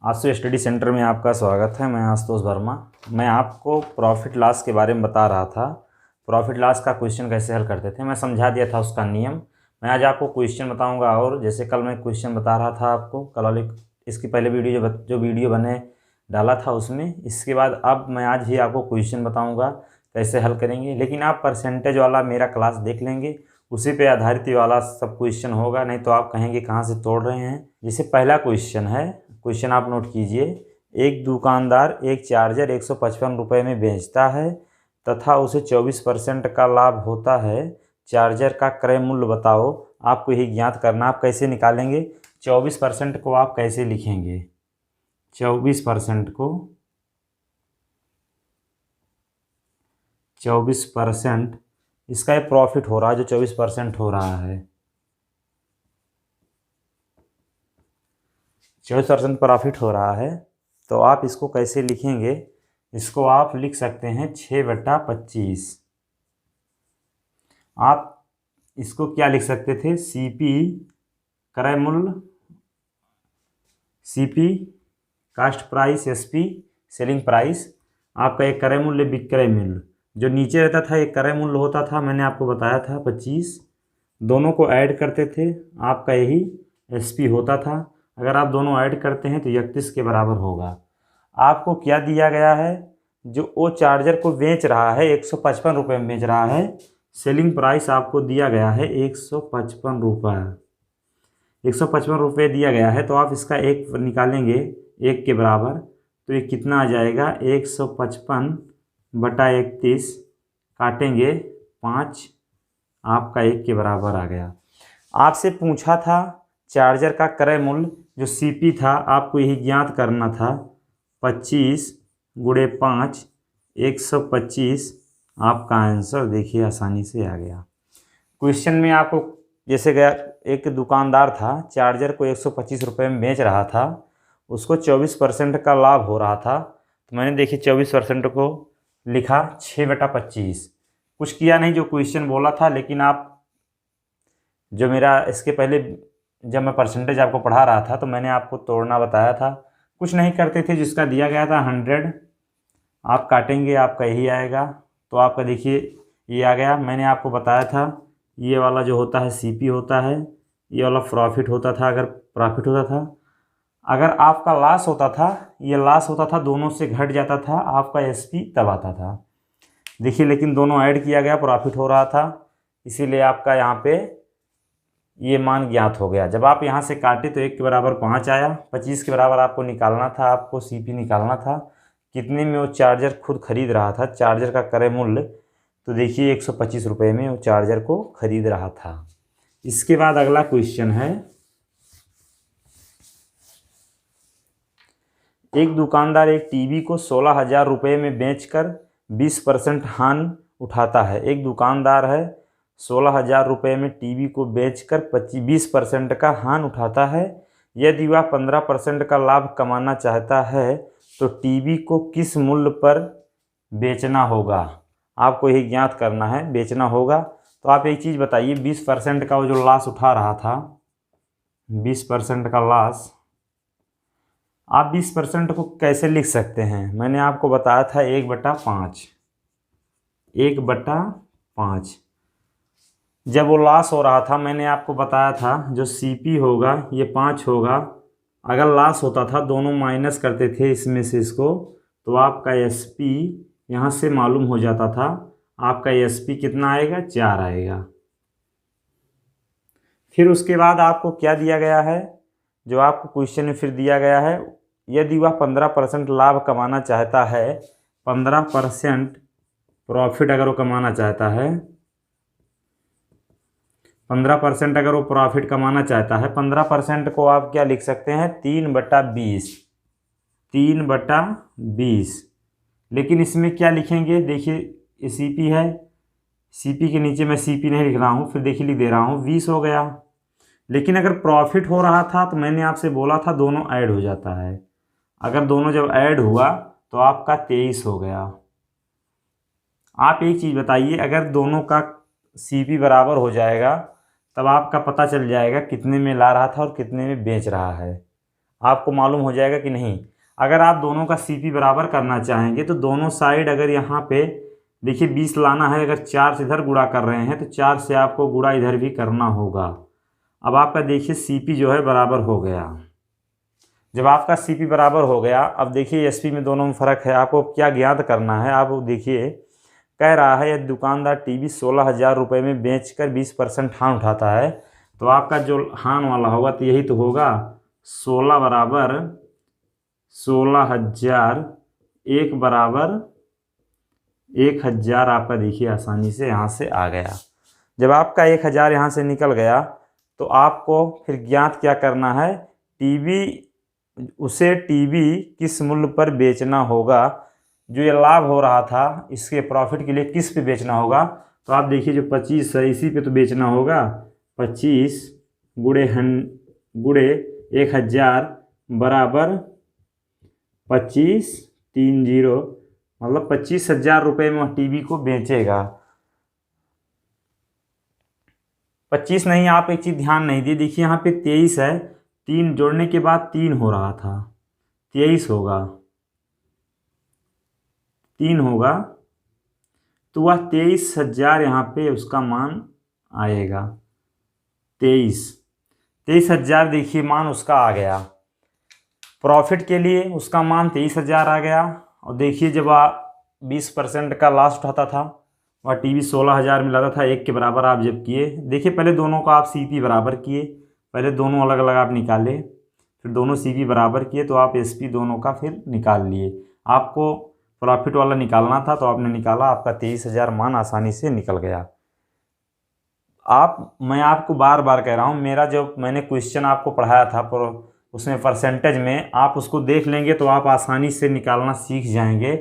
आशु study centre में आपका स्वागत है। मैं आशुतोष वर्मा। मैं आपको प्रॉफिट लॉस के बारे में बता रहा था। प्रॉफिट लॉस का क्वेश्चन कैसे हल करते थे मैं समझा दिया था उसका नियम। मैं आज आपको क्वेश्चन बताऊंगा। और जैसे कल मैं क्वेश्चन बता रहा था आपको, कल वाले इसकी पहले वीडियो जो वीडियो बने डाला था उसमें, इसके बाद अब मैं आज ही आपको क्वेश्चन बताऊँगा कैसे हल करेंगे। लेकिन आप परसेंटेज वाला मेरा क्लास देख लेंगे, उसी पे आधारित वाला सब क्वेश्चन होगा, नहीं तो आप कहेंगे कहाँ से तोड़ रहे हैं। जैसे पहला क्वेश्चन है, क्वेश्चन आप नोट कीजिए। एक दुकानदार एक चार्जर 155 रुपये में बेचता है तथा उसे 24% का लाभ होता है। चार्जर का क्रय मूल्य बताओ। आपको यही ज्ञात करना। आप कैसे निकालेंगे 24% को, आप कैसे लिखेंगे 24% को 24%, इसका ये प्रॉफिट हो रहा है जो 24% हो रहा है। 24% प्रॉफिट हो रहा है, तो आप इसको कैसे लिखेंगे? इसको आप लिख सकते हैं 6/25। आप इसको क्या लिख सकते थे? सीपी क्रय मूल्य, CP cost price, SP selling price. आपका एक क्रय मूल्य विक्रय मूल्य जो नीचे रहता था एक क्रय मूल्य होता था, मैंने आपको बताया था 25। दोनों को ऐड करते थे, आपका यही एसपी होता था। अगर आप दोनों ऐड करते हैं तो 31 के बराबर होगा। आपको क्या दिया गया है? जो वो चार्जर को बेच रहा है 155 रुपये में बेच रहा है। सेलिंग प्राइस आपको दिया गया है 155 रुपये, 155 रुपये दिया गया है। तो आप इसका एक निकालेंगे एक के बराबर, तो ये कितना आ जाएगा? 155/31 काटेंगे 5, आपका 1 के बराबर आ गया। आपसे पूछा था चार्जर का क्रय मूल्य जो सीपी था, आपको यही ज्ञात करना था। 25 × 5 125, आपका आंसर देखिए आसानी से आ गया। क्वेश्चन में आपको जैसे गया, एक दुकानदार था, चार्जर को 125 रुपये में बेच रहा था, उसको 24% का लाभ हो रहा था। तो मैंने देखिए 24% को लिखा 6/25। कुछ किया नहीं, जो क्वेश्चन बोला था। लेकिन आप जो मेरा इसके पहले जब मैं परसेंटेज आपको पढ़ा रहा था तो मैंने आपको तोड़ना बताया था। कुछ नहीं करते थे, जिसका दिया गया था 100 आप काटेंगे, आपका यही आएगा। तो आपका देखिए ये आ गया। मैंने आपको बताया था ये वाला जो होता है सीपी होता है, ये वाला प्रॉफिट होता था। अगर प्रॉफिट होता था, अगर आपका लॉस होता था, ये लॉस होता था, दोनों से घट जाता था, आपका एसपी तब आता था। देखिए लेकिन दोनों ऐड किया गया, प्रॉफिट हो रहा था, इसीलिए आपका यहाँ पे ये मान ज्ञात हो गया। जब आप यहाँ से काटे तो 1 के बराबर 5 आया। 25 के बराबर आपको निकालना था, आपको सीपी निकालना था। कितने में वो चार्जर खुद खरीद रहा था, चार्जर का क्रय मूल्य, तो देखिए 125 रुपये में वो चार्जर को खरीद रहा था। इसके बाद अगला क्वेश्चन है, एक दुकानदार एक टीवी को 16,000 रुपये में बेचकर 20% हानि उठाता है। एक दुकानदार है 16,000 रुपये में टीवी को बेचकर 20% का हानि उठाता है। यदि वह 15% का लाभ कमाना चाहता है तो टीवी को किस मूल्य पर बेचना होगा? आपको यही ज्ञात करना है, बेचना होगा। तो आप एक चीज़ बताइए, 20% का वो जो लॉस उठा रहा था, 20% का लॉस, आप 20% को कैसे लिख सकते हैं? मैंने आपको बताया था 1/5, 1/5। जब वो लॉस हो रहा था, मैंने आपको बताया था जो सीपी होगा ये 5 होगा। अगर लॉस होता था, दोनों माइनस करते थे इसमें से इसको, तो आपका एसपी यहाँ से मालूम हो जाता था। आपका एसपी कितना आएगा? 4 आएगा। फिर उसके बाद आपको क्या दिया गया है? जो आपको क्वेश्चन में फिर दिया गया है, यदि वह 15% लाभ कमाना चाहता है, 15% प्रॉफिट अगर वो कमाना चाहता है, 15% अगर वो प्रॉफिट कमाना चाहता है, 15% को आप क्या लिख सकते हैं? 3/20, 3/20। लेकिन इसमें क्या लिखेंगे? देखिए ये सीपी है, सीपी के नीचे मैं सीपी नहीं लिख रहा हूँ, फिर देखिए लिख दे रहा हूँ, 20 हो गया। लेकिन अगर प्रॉफिट हो रहा था तो मैंने आपसे बोला था दोनों ऐड हो जाता है। अगर दोनों जब ऐड हुआ तो आपका 23 हो गया। आप एक चीज़ बताइए, अगर दोनों का सीपी बराबर हो जाएगा तब आपका पता चल जाएगा कितने में ला रहा था और कितने में बेच रहा है। आपको मालूम हो जाएगा कि नहीं। अगर आप दोनों का सीपी बराबर करना चाहेंगे तो दोनों साइड अगर यहाँ पे देखिए 20 लाना है, अगर 4 से इधर गुणा कर रहे हैं तो 4 से आपको गुणा इधर भी करना होगा। अब आपका देखिए सीपी जो है बराबर हो गया। जब आपका सीपी बराबर हो गया, अब देखिए एसपी में दोनों में फ़र्क है। आपको क्या ज्ञात करना है, आप देखिए कह रहा है यदि दुकानदार टीवी 16,000 रुपये में बेचकर 20% हान उठाता है, तो आपका जो हान वाला होगा तो यही तो होगा 16 बराबर 16,000, 1 बराबर 1,000। आपका देखिए आसानी से यहाँ से आ गया। जब आपका 1,000 यहाँ से निकल गया तो आपको फिर ज्ञात क्या करना है, टीवी किस मूल्य पर बेचना होगा। जो ये लाभ हो रहा था इसके प्रॉफिट के लिए किस पे बेचना होगा, तो आप देखिए जो 25 है इसी पे तो बेचना होगा। 25 गुणे 1,000 बराबर 25 30, मतलब 25,000 रुपये में टीवी को बेचेगा। 25 नहीं, आप एक चीज़ ध्यान नहीं दी, देखिए यहाँ पे 23 है, 3 जोड़ने के बाद 3 हो रहा था, 23 होगा, 3 होगा, तो वह 23,000 यहाँ पे उसका मान आएगा। 23,000 देखिए मान उसका आ गया। प्रॉफिट के लिए उसका मान 23,000 आ गया। और देखिए जब 20% का लास्ट होता था वह टीवी 16,000 में लाता था, 1 के बराबर आप जब किए, देखिए पहले दोनों का आप सीपी बराबर किए, पहले दोनों अलग अलग आप निकाले, फिर दोनों सीपी बराबर किए तो आप एसपी दोनों का फिर निकाल लिए। आपको प्रॉफिट वाला निकालना था तो आपने निकाला, आपका 23,000 मान आसानी से निकल गया। मैं आपको बार बार कह रहा हूँ, मेरा जो मैंने क्वेश्चन आपको पढ़ाया था उसमें परसेंटेज में आप उसको देख लेंगे तो आप आसानी से निकालना सीख जाएंगे।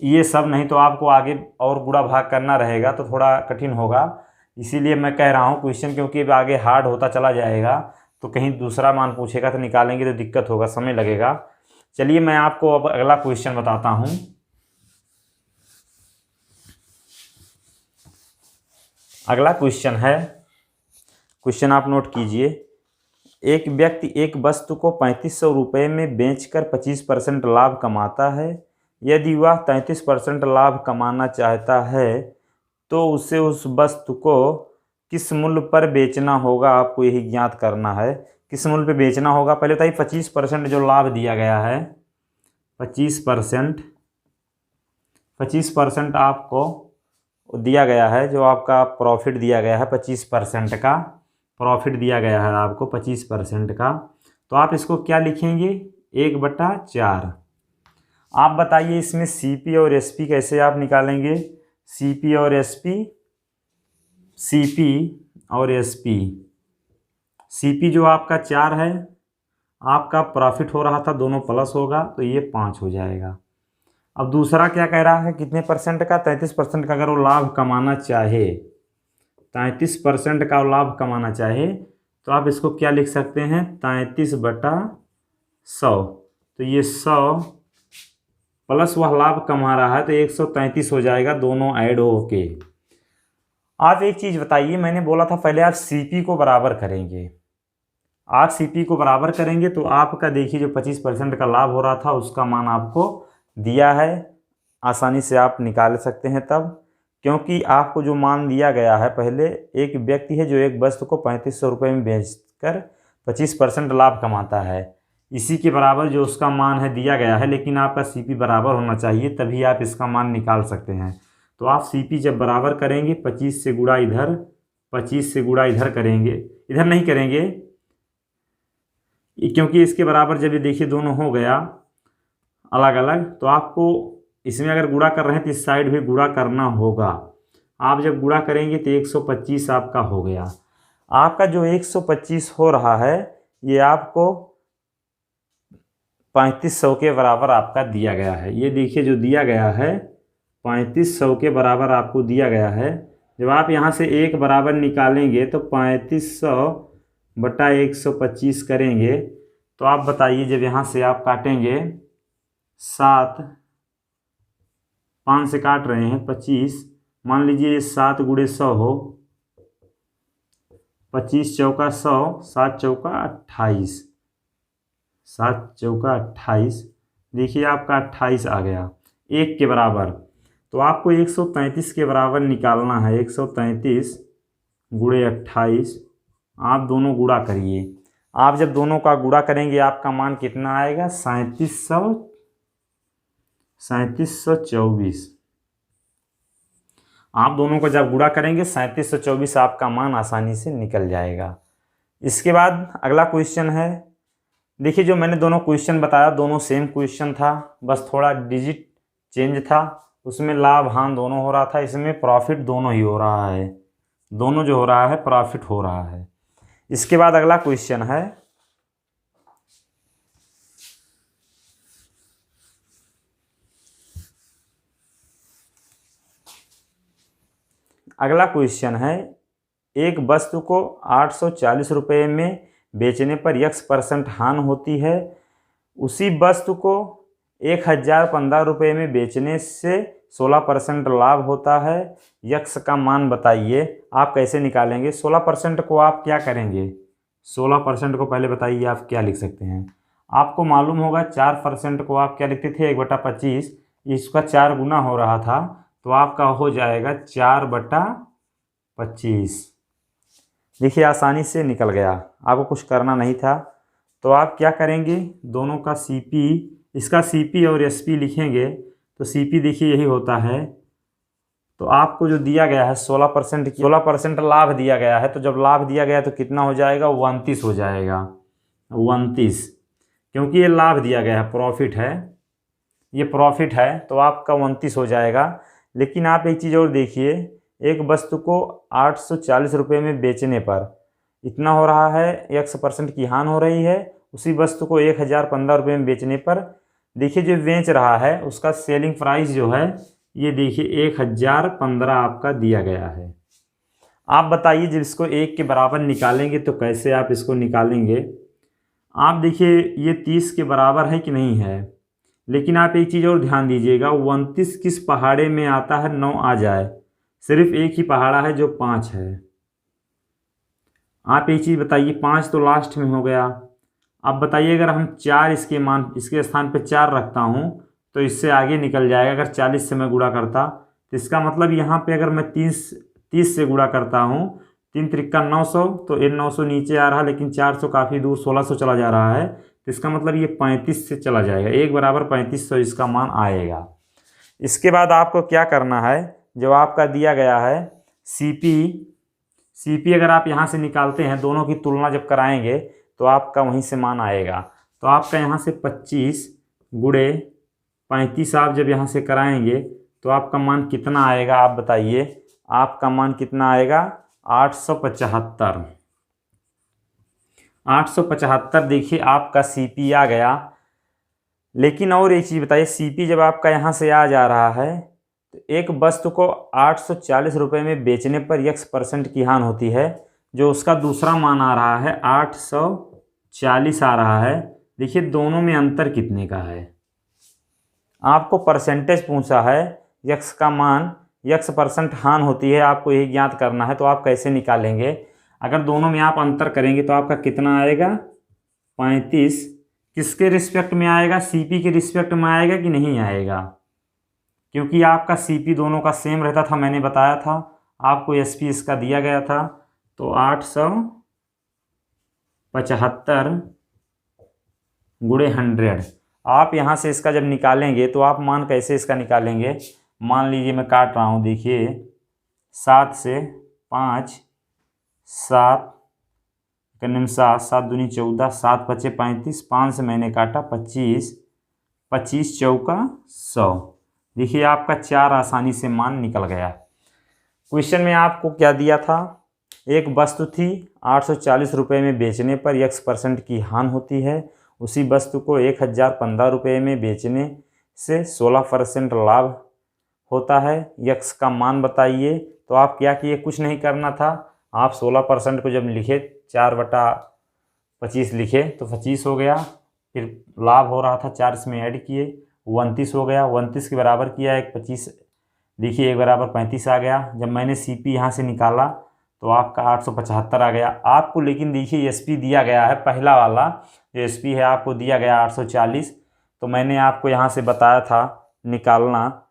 ये सब नहीं तो आपको आगे और गुणा भाग करना रहेगा तो थोड़ा कठिन होगा। इसीलिए मैं कह रहा हूँ क्वेश्चन, क्योंकि अब आगे हार्ड होता चला जाएगा तो कहीं दूसरा मान पूछेगा तो निकालेंगे तो दिक्कत होगा, समय लगेगा। चलिए मैं आपको अब अगला क्वेश्चन बताता हूँ। अगला क्वेश्चन है, क्वेश्चन आप नोट कीजिए। एक व्यक्ति एक वस्तु को 3500 रुपये में बेचकर 25% लाभ कमाता है। यदि वह 33% लाभ कमाना चाहता है तो उसे उस वस्तु को किस मूल्य पर बेचना होगा, आपको यही ज्ञात करना है। किस मूल्य पर बेचना होगा, पहले बताइए 25% जो लाभ दिया गया है, 25% आपको दिया गया है, जो आपका प्रॉफिट दिया गया है 25% का प्रॉफिट दिया गया है आपको 25% का, तो आप इसको क्या लिखेंगे, 1/4। आप बताइए इसमें सीपी और एसपी कैसे आप निकालेंगे। सीपी और एसपी, सीपी जो आपका 4 है, आपका प्रॉफिट हो रहा था दोनों प्लस होगा तो ये 5 हो जाएगा। अब दूसरा क्या कह रहा है, कितने परसेंट का, 33% का अगर वो लाभ कमाना चाहे, 33% का लाभ कमाना चाहे तो आप इसको क्या लिख सकते हैं, 33/100। तो ये 100 प्लस वह लाभ कमा रहा है तो 133 हो जाएगा, दोनों ऐड होके। आप एक चीज़ बताइए, मैंने बोला था पहले आप सीपी को बराबर करेंगे। आप सीपी को बराबर करेंगे तो आपका देखिए जो 25% का लाभ हो रहा था उसका मान आपको दिया है, आसानी से आप निकाल सकते हैं तब, क्योंकि आपको जो मान दिया गया है, पहले एक व्यक्ति है जो एक वस्तु को 3500 रुपये में बेचकर 25% लाभ कमाता है, इसी के बराबर जो उसका मान है दिया गया है, लेकिन आपका सीपी बराबर होना चाहिए तभी आप इसका मान निकाल सकते हैं। तो आप सीपी जब बराबर करेंगे 25 से गुणा इधर, 25 से गुणा इधर करेंगे, इधर नहीं करेंगे क्योंकि इसके बराबर जब ये देखिए दोनों हो गया अलग अलग, तो आपको इसमें अगर गुणा कर रहे हैं तो इस साइड भी गुणा करना होगा। आप जब गुणा करेंगे तो 125 आपका हो गया। आपका जो 125 हो रहा है ये आपको 3500 के बराबर आपका दिया गया है। ये देखिए जो दिया गया है 3500 के बराबर आपको दिया गया है। जब आप यहाँ से 1 बराबर निकालेंगे तो 3500/125 करेंगे तो आप बताइए, जब यहाँ से आप काटेंगे 7, 5 से काट रहे हैं 25, मान लीजिए 7 × 100 हो, 25 चौका 100, 7 चौका 28, 7 चौका 28, देखिए आपका 28 आ गया 1 के बराबर। तो आपको 133 के बराबर निकालना है। 133 गुणे 28, आप दोनों गुणा करिए। आप जब दोनों का गुणा करेंगे आपका मान कितना आएगा? 3724। आप दोनों को जब गुणा करेंगे 3724 आपका मान आसानी से निकल जाएगा। इसके बाद अगला क्वेश्चन है, देखिए जो मैंने दोनों क्वेश्चन बताया दोनों सेम क्वेश्चन था, बस थोड़ा डिजिट चेंज था। उसमें लाभ हानि दोनों हो रहा था, इसमें प्रॉफिट दोनों ही हो रहा है। दोनों जो हो रहा है प्रॉफिट हो रहा है। इसके बाद अगला क्वेश्चन है, अगला क्वेश्चन है, एक वस्तु को 840 रुपये में बेचने पर x% हानि होती है, उसी वस्तु को 1015 रुपये में बेचने से 16% लाभ होता है, यक्स का मान बताइए। आप कैसे निकालेंगे? 16% को आप क्या करेंगे? 16% को पहले बताइए आप क्या लिख सकते हैं। आपको मालूम होगा 4% को आप क्या लिखते थे? 1/25, इसका 4 गुना हो रहा था, तो आपका हो जाएगा 4/25। देखिए आसानी से निकल गया, आपको कुछ करना नहीं था। तो आप क्या करेंगे? दोनों का CP, इसका CP और SP लिखेंगे तो CP देखिए यही होता है। तो आपको जो दिया गया है 16% लाभ दिया गया है, तो जब लाभ दिया गया तो कितना हो जाएगा? 29 हो जाएगा। 29, क्योंकि ये लाभ दिया गया है, प्रॉफिट है, ये प्रॉफिट है, तो आपका 29 हो जाएगा। लेकिन आप एक चीज़ और देखिए, एक वस्तु को 840 रुपये में बेचने पर इतना हो रहा है, x% की हानि हो रही है। उसी वस्तु को 1015 रुपये में बेचने पर देखिए जो बेच रहा है उसका सेलिंग प्राइस जो है ये देखिए 1015 आपका दिया गया है। आप बताइए जब इसको 1 के बराबर निकालेंगे तो कैसे आप इसको निकालेंगे? आप देखिए ये 30 के बराबर है कि नहीं है। लेकिन आप एक चीज़ और ध्यान दीजिएगा, 29 किस पहाड़े में आता है? 9 आ जाए, सिर्फ एक ही पहाड़ा है जो 5 है। आप एक चीज़ बताइए, 5 तो लास्ट में हो गया। अब बताइए अगर हम 4 इसके स्थान पे 4 रखता हूँ तो इससे आगे निकल जाएगा। अगर 40 से मैं गुणा करता तो इसका मतलब यहाँ पे अगर मैं 30 से गुणा करता हूँ, 3 त्रिक्का 900, तो ये 900 नीचे आ रहा है, लेकिन 400 काफ़ी दूर 1600 चला जा रहा है, तो इसका मतलब ये 35 से चला जाएगा। 1 बराबर 3500 इसका मान आएगा। इसके बाद आपको क्या करना है, जो आपका दिया गया है CP अगर आप यहाँ से निकालते हैं, दोनों की तुलना जब कराएंगे तो आपका वहीं से मान आएगा। तो आपका यहाँ से 25 गुणे 35 आप जब यहाँ से कराएंगे तो आपका मान कितना आएगा? आप बताइए, आपका मान कितना आएगा? 875। 875 देखिए आपका CP आ गया। लेकिन और एक चीज़ बताइए, CP जब आपका यहाँ से आ जा रहा है तो एक वस्तु को 840 रुपये में बेचने पर x% की हानि होती है, जो उसका दूसरा मान आ रहा है 840 आ रहा है। देखिए दोनों में अंतर कितने का है? आपको परसेंटेज पूछा है, x का मान x% हानि होती है, आपको यही ज्ञात करना है। तो आप कैसे निकालेंगे? अगर दोनों में आप अंतर करेंगे तो आपका कितना आएगा? 35। किसके रिस्पेक्ट में आएगा? CP के रिस्पेक्ट में आएगा कि नहीं आएगा? क्योंकि आपका CP दोनों का सेम रहता था, मैंने बताया था आपको। SP इसका दिया गया था, तो 875 गुणे 100। आप यहाँ से इसका जब निकालेंगे तो आप मान कैसे इसका निकालेंगे? मान लीजिए मैं काट रहा हूँ, देखिए 7 से 5, 7 7 7 दूनी 14, 7 पचे 35, 5 से मैंने काटा 25, 25 चौका 100। देखिए आपका 4 आसानी से मान निकल गया। क्वेश्चन में आपको क्या दिया था? एक वस्तु थी, 840 रुपये में बेचने पर x% की हानि होती है, उसी वस्तु को 1015 रुपये में बेचने से 16% लाभ होता है, यक्स का मान बताइए। तो आप क्या किए? कुछ नहीं करना था, आप 16% को जब लिखे 4/25 लिखे तो 25 हो गया। फिर लाभ हो रहा था 4 इसमें ऐड किए, 29 हो गया। 29 के बराबर किया 1/25, देखिए 1 बराबर 35 आ गया। जब मैंने CP यहाँ से निकाला तो आपका 875 आ गया आपको। लेकिन देखिए एसपी दिया गया है, पहला वाला जो एसपी है आपको दिया गया 840। तो मैंने आपको यहाँ से बताया था निकालना,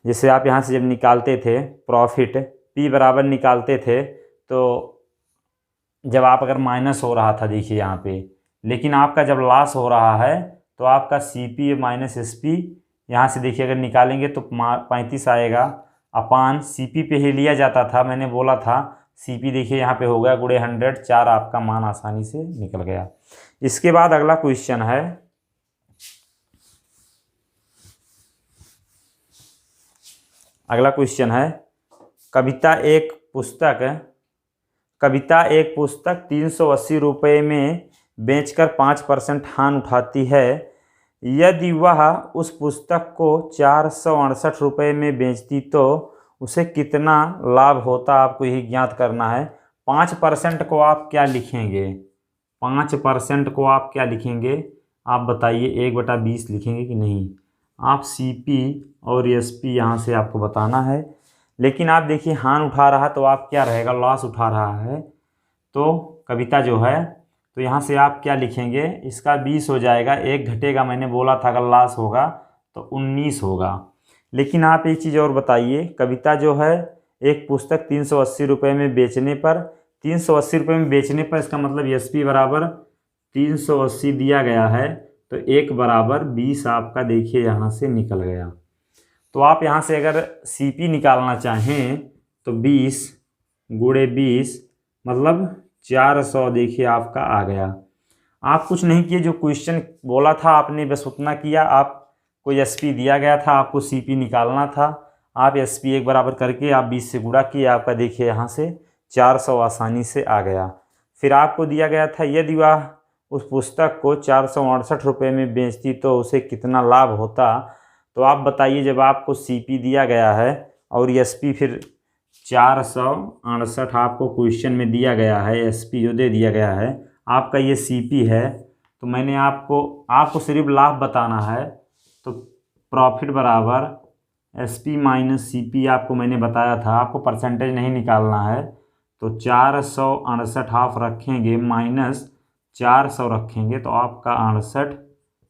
जैसे आप यहाँ से जब निकालते थे प्रॉफिट पी बराबर निकालते थे, तो जब आप अगर माइनस हो रहा था देखिए यहाँ पे, लेकिन आपका जब लॉस हो रहा है तो आपका C P minus S P यहाँ से देखिए अगर निकालेंगे तो 35 आएगा अपान सी पी पे ही लिया जाता था। मैंने बोला था सी पी देखिए यहाँ पे हो गया गुणे 100, 4 आपका मान आसानी से निकल गया। इसके बाद अगला क्वेश्चन है, अगला क्वेश्चन है कविता एक पुस्तक 380 रुपये में बेचकर 5% हान उठाती है। यदि वह उस पुस्तक को 468 रुपये में बेचती तो उसे कितना लाभ होता, आपको यही ज्ञात करना है। 5% को आप क्या लिखेंगे, 5% को आप क्या लिखेंगे आप बताइए, 1/20 लिखेंगे कि नहीं। आप सी पी और एस पी यहाँ से आपको बताना है। लेकिन आप देखिए हान उठा रहा तो आप क्या रहेगा, लॉस उठा रहा है। तो कविता जो है तो यहाँ से आप क्या लिखेंगे, इसका 20 हो जाएगा, 1 घटेगा, मैंने बोला था अगर लॉस होगा तो 19 होगा। लेकिन आप एक चीज़ और बताइए, कविता जो है एक पुस्तक 380 रुपये में बेचने पर, 380 रुपये में बेचने पर इसका मतलब एस पी बराबर 380 दिया गया है, तो 1 बराबर 20 आपका देखिए यहाँ से निकल गया। तो आप यहाँ से अगर सी पी निकालना चाहें तो 20 गुणे 20 मतलब 400 देखिए आपका आ गया। आप कुछ नहीं किए, जो क्वेश्चन बोला था आपने बस उतना किया। आपको एस पी दिया गया था, आपको सी पी निकालना था, आप एस पी 1 बराबर करके आप 20 से गुणा किए, आपका देखिए यहाँ से 400 आसानी से आ गया। फिर आपको दिया गया था यदि वह उस पुस्तक को 468 रुपये में बेचती तो उसे कितना लाभ होता। तो आप बताइए, जब आपको सी पी दिया गया है और एस पी फिर 468 आपको क्वेश्चन में दिया गया है, एस पी जो दे दिया गया है, आपका ये सी पी है, तो मैंने आपको सिर्फ लाभ बताना है। तो प्रॉफिट बराबर S P minus C P आपको मैंने बताया था, आपको परसेंटेज नहीं निकालना है। तो 468 आप रखेंगे माइनस 400 रखेंगे तो आपका 68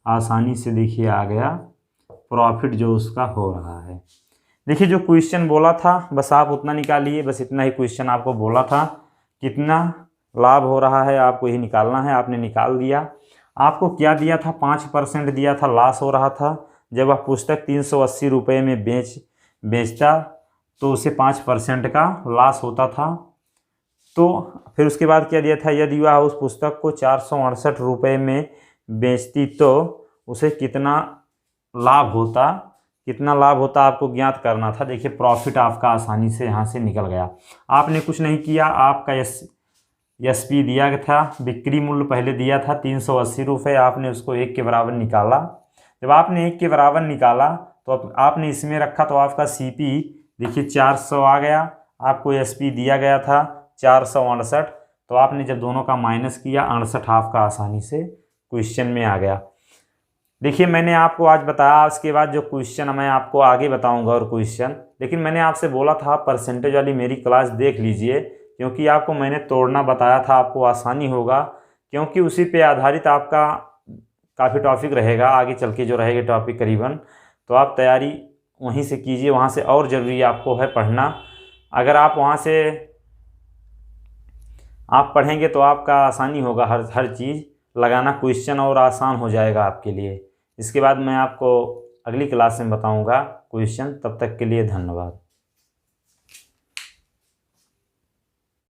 आसानी से देखिए आ गया प्रॉफिट जो उसका हो रहा है। देखिए जो क्वेश्चन बोला था बस आप उतना निकालिए, बस इतना ही क्वेश्चन आपको बोला था, कितना लाभ हो रहा है आपको यही निकालना है। आपने निकाल दिया। आपको क्या दिया था, 5% दिया था, लॉस हो रहा था। जब वह पुस्तक 380 रुपये में बेचता तो उसे 5% का लॉस होता था। तो फिर उसके बाद क्या दिया था, यदि वह उस पुस्तक को 468 रुपये में बेचती तो उसे कितना लाभ होता, कितना लाभ होता आपको ज्ञात करना था। देखिए प्रॉफिट आपका आसानी से यहाँ से निकल गया। आपने कुछ नहीं किया, आपका एस पी दिया था, बिक्री मूल्य पहले दिया था 380 रुपये, आपने उसको 1 के बराबर निकाला। जब आपने 1 के बराबर निकाला तो आपने इसमें रखा तो आपका सी पी देखिए 400 आ गया। आपको एस पी दिया गया था 468, तो आपने जब दोनों का माइनस किया 68 आपका आसानी से क्वेश्चन में आ गया। देखिए मैंने आपको आज बताया, उसके बाद जो क्वेश्चन मैं आपको आगे बताऊंगा और क्वेश्चन, लेकिन मैंने आपसे बोला था परसेंटेज वाली मेरी क्लास देख लीजिए, क्योंकि आपको मैंने तोड़ना बताया था, आपको आसानी होगा, क्योंकि उसी पे आधारित आपका काफ़ी टॉपिक रहेगा आगे चल के जो रहेगा टॉपिक करीबन। तो आप तैयारी वहीं से कीजिए, वहाँ से और ज़रूरी आपको है पढ़ना। अगर आप वहाँ से आप पढ़ेंगे तो आपका आसानी होगा, हर चीज़ लगाना क्वेश्चन और आसान हो जाएगा आपके लिए। इसके बाद मैं आपको अगली क्लास में बताऊंगा क्वेश्चन। तब तक के लिए धन्यवाद।